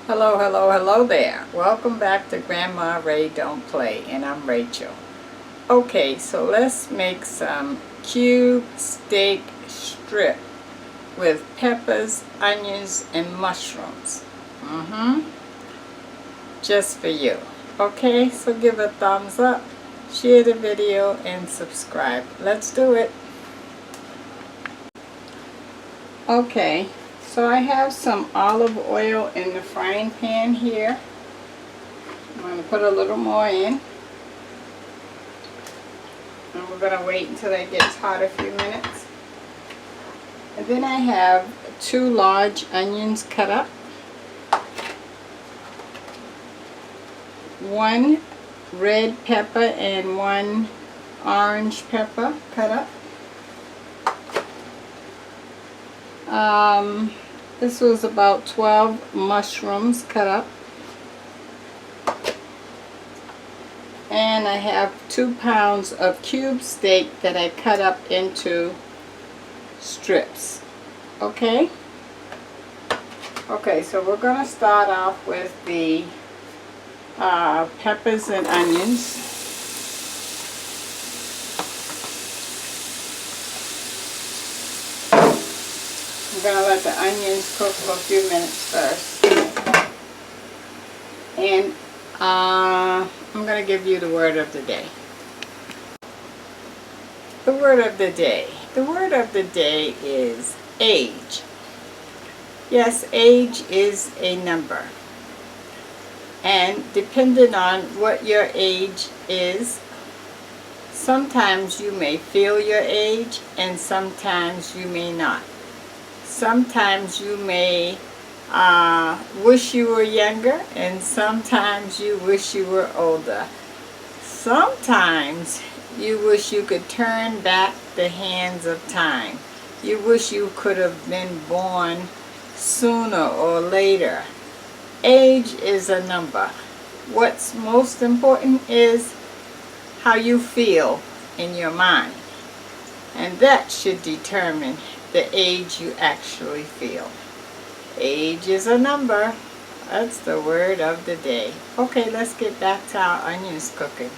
Hello, hello, hello there. Welcome back to Grandma Ray Don't Play, and I'm Rachel. Okay, so let's make some cube steak strip with peppers, onions, and mushrooms. Just for you. Okay, so give a thumbs up, share the video, and subscribe. Let's do it. Okay, so I have some olive oil in the frying pan here. I'm going to put a little more in. And we're going to wait until it gets hot a few minutes. And then I have 2 large onions cut up. 1 red pepper and 1 orange pepper cut up. This was about 12 mushrooms cut up. And I have 2 pounds of cube steak that I cut up into strips. Okay? Okay, so we're going to start off with the peppers and onions. I'm going to let the onions cook for a few minutes first. And I'm going to give you the word of the day. The word of the day. The word of the day is age. Yes, age is a number. And depending on what your age is, sometimes you may feel your age and sometimes you may not. Sometimes you may wish you were younger and sometimes you wish you were older. Sometimes you wish you could turn back the hands of time. You wish you could have been born sooner or later. Age is a number. What's most important is how you feel in your mind. And that should determine the age you actually feel. Age is a number. That's the word of the day. Okay, let's get back to our onions cooking.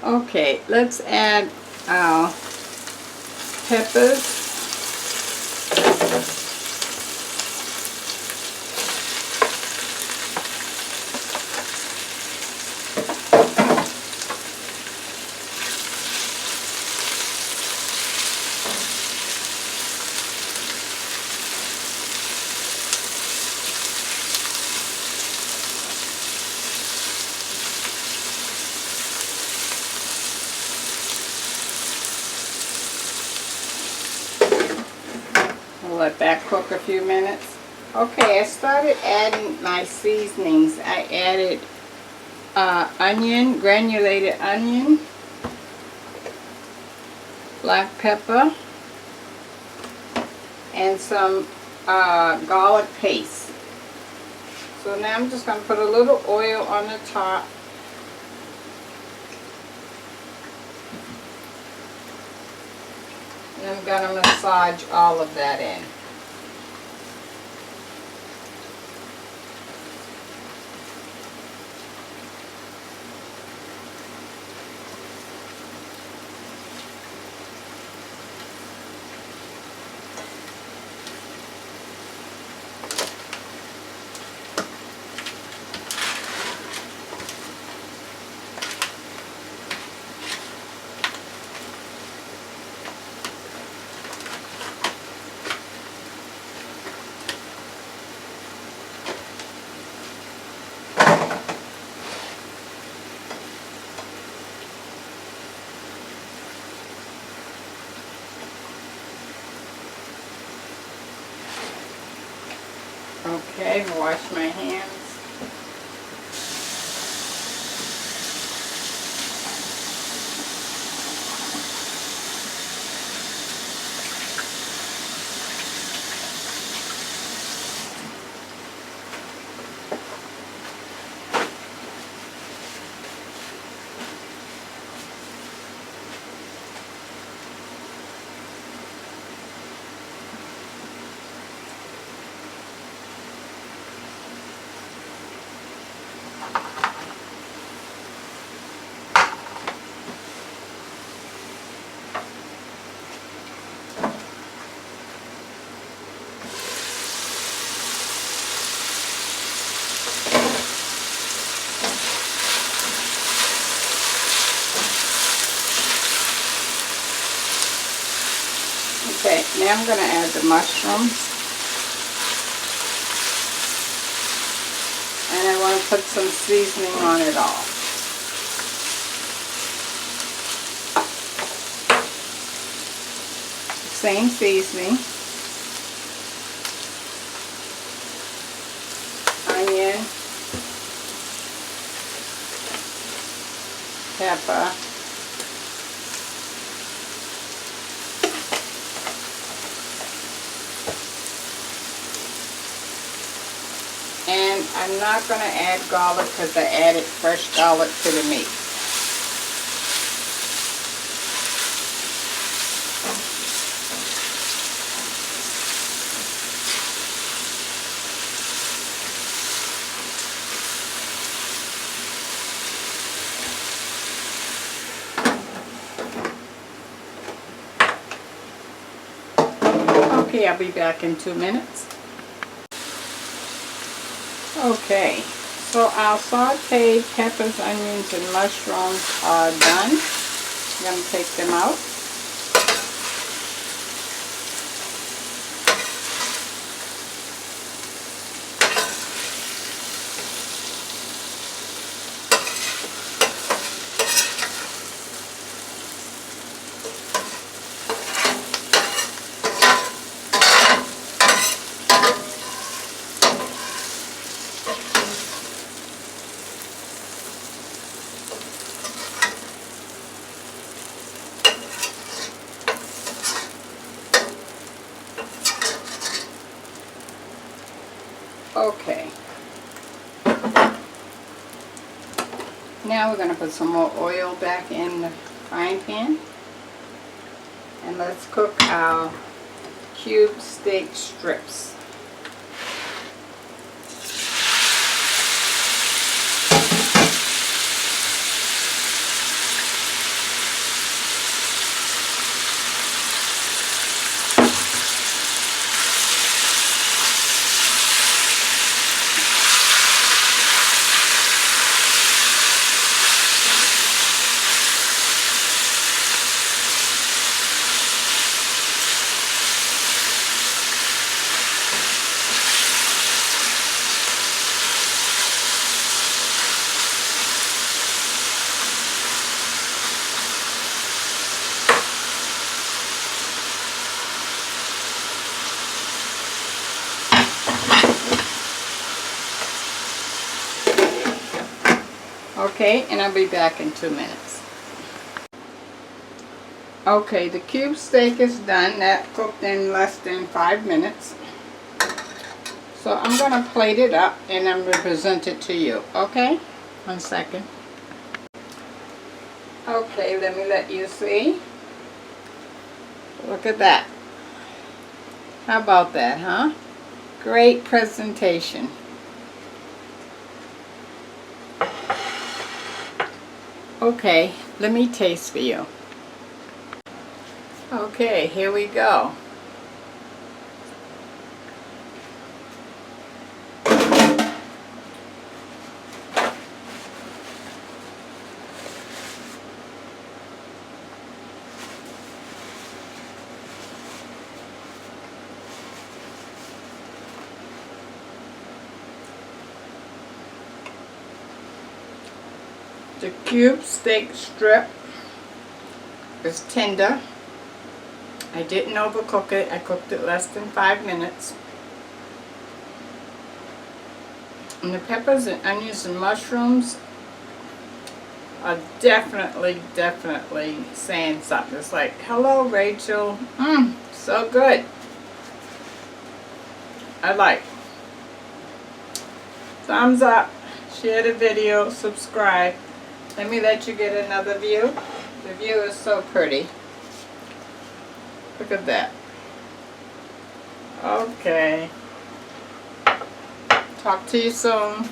Okay, let's add our peppers. Let that cook a few minutes. Okay, I started adding my seasonings. I added onion, granulated onion, black pepper, and some garlic paste. So now I'm just going to put a little oil on the top. And I'm going to massage all of that in. Okay, wash my hands. Now I'm going to add the mushrooms. And I want to put some seasoning on it all. Same seasoning. Onion. Pepper. And I'm not going to add garlic because I added fresh garlic to the meat. Okay, I'll be back in 2 minutes. Okay, so our sauteed peppers, onions, and mushrooms are done. I'm going to take them out. Okay. Now we're going to put some more oil back in the frying pan. And let's cook our cube steak strips. Okay, and I'll be back in 2 minutes. Okay, the cube steak is done. That cooked in less than 5 minutes. So I'm going to plate it up and I'm going to present it to you. Okay? 1 second. Okay, let me let you see. Look at that. How about that, huh? Great presentation. Okay, let me taste for you. Okay, here we go. The cube steak strip is tender. I didn't overcook it. I cooked it less than 5 minutes. And the peppers and onions and mushrooms are definitely saying something. It's like, hello Rachel. So good. I like. Thumbs up. Share the video. Subscribe. Let me let you get another view. The view is so pretty. Look at that. Okay. Talk to you soon.